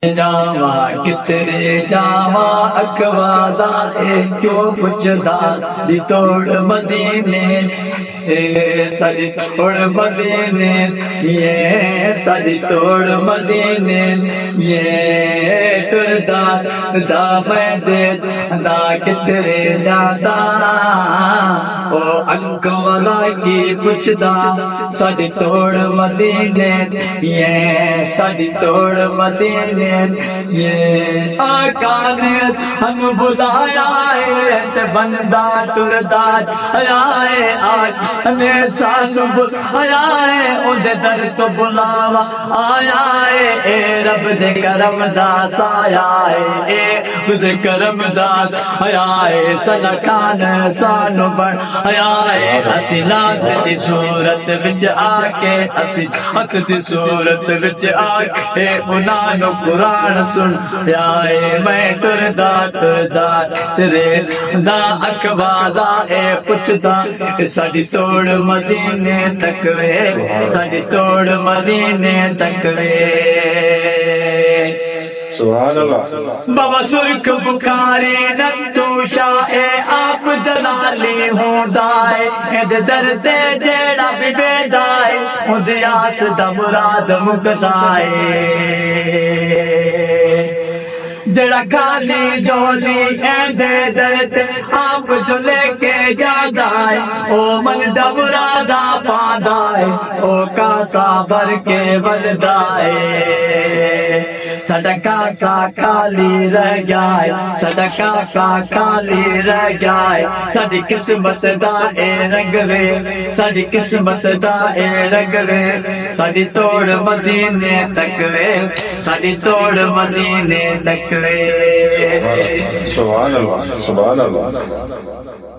जावा कितरे जावा अखवादा क्यों पुछदा दी तोड़ मदीने सारी तोड़ मदीने ये सारी तोड़ मदीने ये टुरदा दा मैं दे दा कितरे जादा ओ अंक वाला की पुछदा सारी तोड़ मदीने ये सारी तोड़ मदीने ये आका ने हम बुलाया है ते बंदा टुरदा आया है आका ने सानू बुलाया है उदे दर तो बुलावा आया है ए रब दे करम दा साया है ए उदे करम दा आया है सनकान सानू बन आया है असी नात दी सूरत विच आके असी हक दी सूरत विच आके उन्हां नु कुरान सुन आए मैं टुरदा टुरदा तेरे दा अखवाला ए पुछदा साडी तोड़ मदीने तक वे साडी तोड़ मदीने तक वे सुभान अल्लाह। बाबा सुर्ख बुखारी नतूशा ए आप जलाली होंदा है एदे दर ते जेड़ा भी वेंदा है उदे आस दा मुराद मुकदा है जड़ा खाली जोली एंदे दर ते आप जो लेके जादा है ओ मन दा मुरादा पादा है ओ कासा भर के वलदा है साडा कासा खाली रह गया है साडा कासा खाली रह गया है साडी किस्मत दा ए रंग वे साडी किस्मत दा ए रंग वे साडी तोड़ मदीने तक वे साडी तोड़ मदीने तक वे सुभान अल्लाह सुभान अल्लाह।